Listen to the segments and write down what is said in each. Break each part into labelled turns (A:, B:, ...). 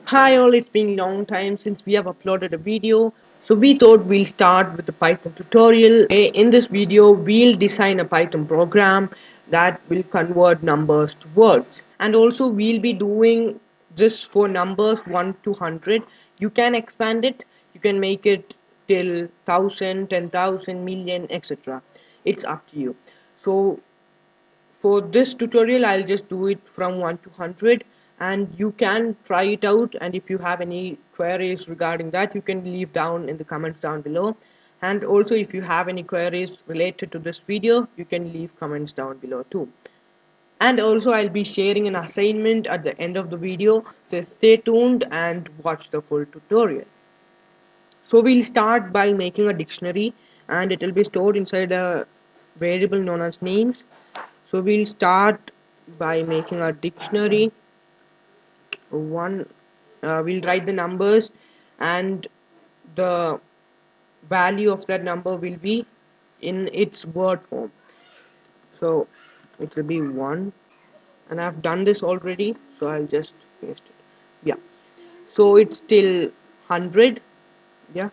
A: Hi all, it's been a long time since we have uploaded a video. So we thought we'll start with the Python tutorial. In this video, we'll design a Python program that will convert numbers to words. And also we'll be doing this for numbers 1 to 100. You can expand it, you can make it till 1000, 10,000, million, etc. It's up to you. So for this tutorial I'll just do it from 1 to 100, and you can try it out, and if you have any queries regarding that you can leave down in the comments down below. And also if you have any queries related to this video you can leave comments down below too. And also I'll be sharing an assignment at the end of the video, so stay tuned and watch the full tutorial. So we'll start by making a dictionary, and it will be stored inside a variable known as names. So we'll start by making a dictionary. One, we'll write the numbers, and the value of that number will be in its word form. So it will be 1, and I've done this already, so I'll just paste it. Yeah. So it's till 100. Yeah.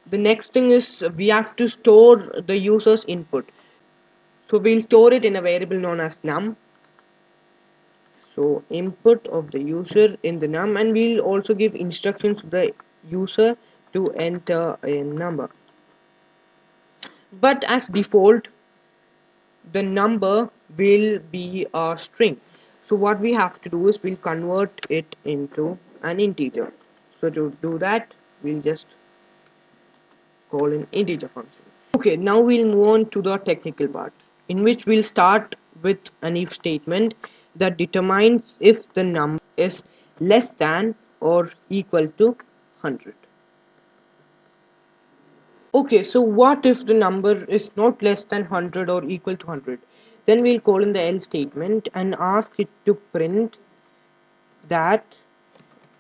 A: The next thing is we have to store the user's input. So we'll store it in a variable known as num. So input of the user in the num, and we'll also give instructions to the user to enter a number. But as default, the number will be a string. So what we have to do is we'll convert it into an integer. So to do that, we'll just call an integer function. Okay, now we'll move on to the technical part, in which we'll start with an if statement that determines if the number is less than or equal to 100. Okay, so what if the number is not less than 100 or equal to 100? Then we'll call in the else statement and ask it to print that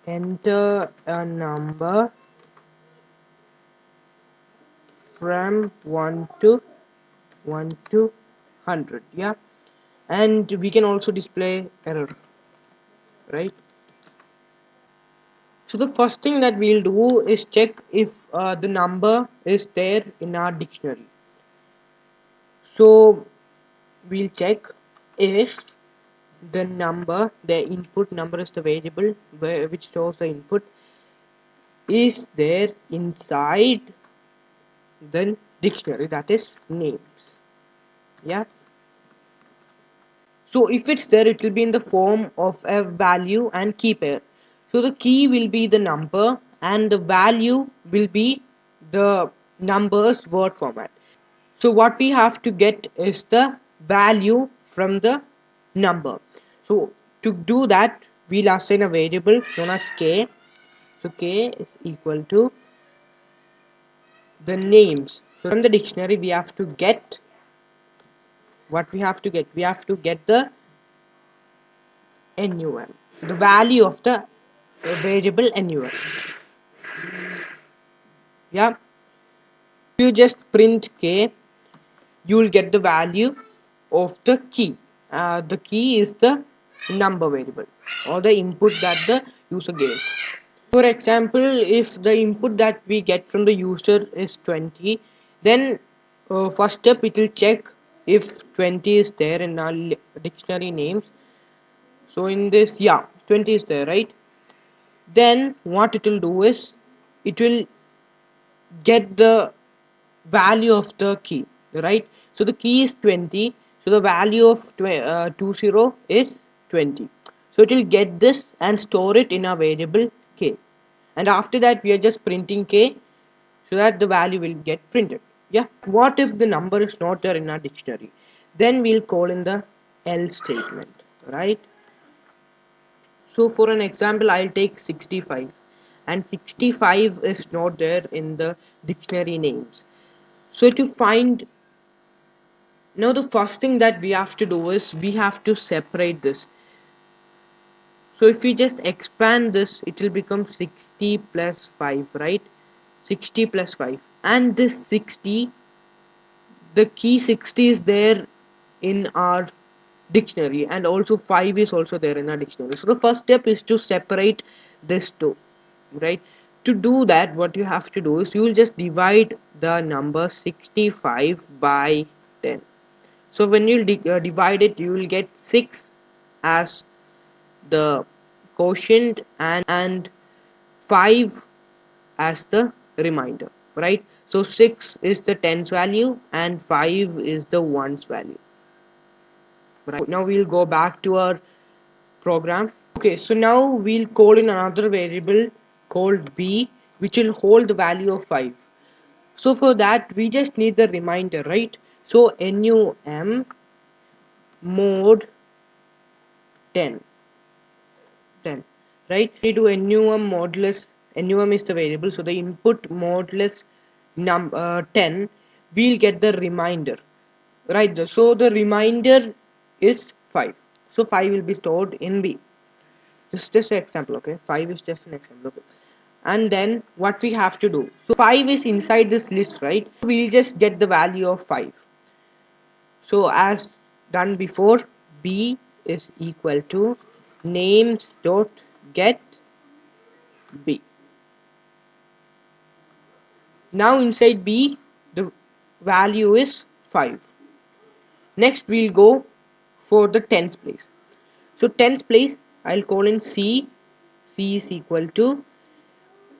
A: enter a number from 1 to 100. Yeah, and we can also display error, right? So the first thing that we'll do is check if the number is there in our dictionary. So we'll check if the input number is the variable which stores the input, is there inside the dictionary, that is names. Yeah. So if it's there, it will be in the form of a value and key pair. So the key will be the number and the value will be the number's word format. So what we have to get is the value from the number. So to do that, we'll assign a variable known as k. So k is equal to the names. So from the dictionary, we have to get what we have to get. We have to get the NUM, the value of the variable NUM. Yeah. If you just print k, you will get the value of the key. The key is the number variable or the input that the user gave. For example, if the input that we get from the user is 20, then first step it will check if 20 is there in our dictionary names. So in this, yeah, 20 is there, right? Then what it will do is it will get the value of the key, right? So the key is 20, so the value of 20 is 20. So it will get this and store it in a variable k, and after that we are just printing k so that the value will get printed. Yeah. What if the number is not there in our dictionary? Then we'll call in the else statement, right? So for an example, I'll take 65, and 65 is not there in the dictionary names. So to find, now the first thing that we have to do is we have to separate this. So if we just expand this, it will become 60 plus 5, right? 60 plus 5, and this 60, the key 60 is there in our dictionary, and also 5 is also there in our dictionary. So the first step is to separate this two, right? To do that, what you have to do is you will just divide the number 65 by 10. So when you divide it, you will get 6 as the quotient and 5 as the remainder, right? So 6 is the tens value and 5 is the ones value, right? Now we'll go back to our program. Okay, so now we'll call in another variable called b, which will hold the value of 5. So for that we just need the reminder, right? So num mod 10, right? We do num modulus. Num is the variable, so the input modulus 10, we'll get the reminder, right? So the reminder is 5. So 5 will be stored in b. This is just an example, okay? 5 is just an example, okay? And then what we have to do, so 5 is inside this list, right? We'll just get the value of 5. So as done before, b is equal to names dot get b. Now inside b the value is 5. Next we'll go for the tens place. So tens place I'll call in c. C is equal to,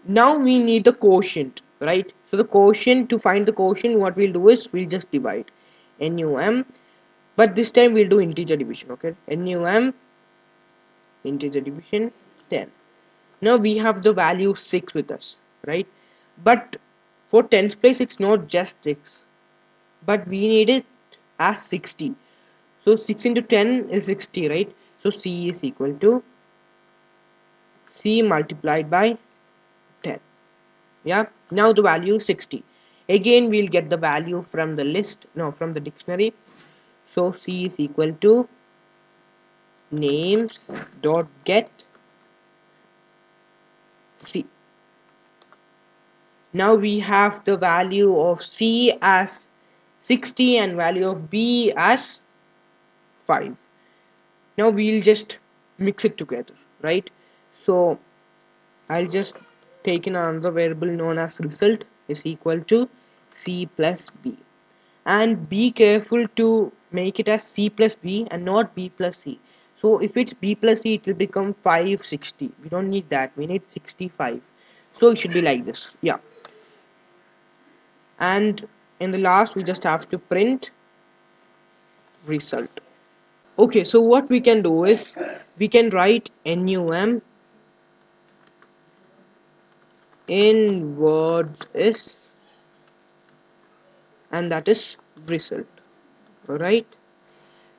A: now we need the quotient, right? So the quotient, to find the quotient, what we'll do is we'll just divide num, but this time we'll do integer division, okay? Num integer division 10. Now we have the value 6 with us, right? But for tens place it's not just 6, but we need it as 60. So 6 into 10 is 60, right? So c is equal to c multiplied by 10. Yeah, now the value is 60. Again we'll get the value from the list, no, from the dictionary. So c is equal to names dot get c. Now we have the value of c as 60 and value of b as 5. Now we'll just mix it together, right? So I'll just take in another variable known as result is equal to c plus b, and be careful to make it as c plus b and not b plus c. So if it's b plus c, it will become 560. We don't need that, we need 65. So it should be like this, yeah. And in the last we just have to print result. Okay, so what we can do is we can write num in words is, and that is result, right?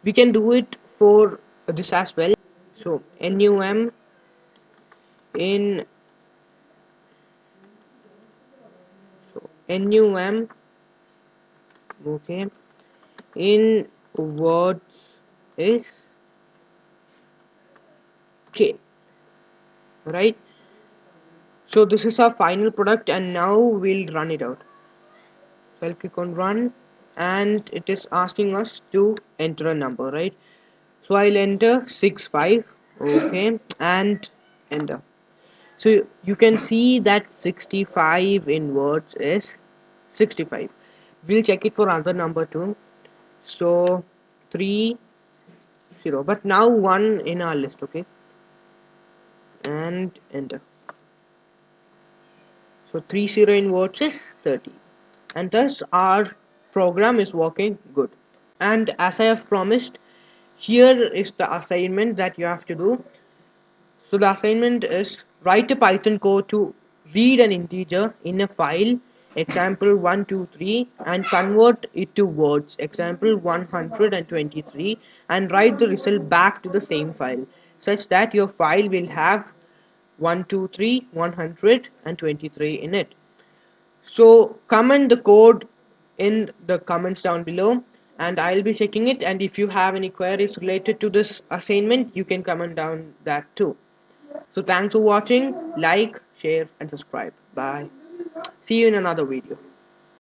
A: We can do it for this as well. So num in, num, okay, in words is k, right? So this is our final product, and now we'll run it out. So I'll click on run, and it is asking us to enter a number, right? So I'll enter 65, okay, and enter. So you can see that 65 in words is 65. We'll check it for another number too. So 30, but now 1 in our list, okay, and enter. So 30 in words is 30, and thus our program is working good. And as I have promised, here is the assignment that you have to do. So the assignment is write a Python code to read an integer in a file, example 123, and convert it to words, example 123, and write the result back to the same file, such that your file will have 123, 123 in it. So comment the code in the comments down below, and I'll be checking it, and if you have any queries related to this assignment, you can comment down that too. So thanks for watching, like, share and subscribe. Bye. See you in another video.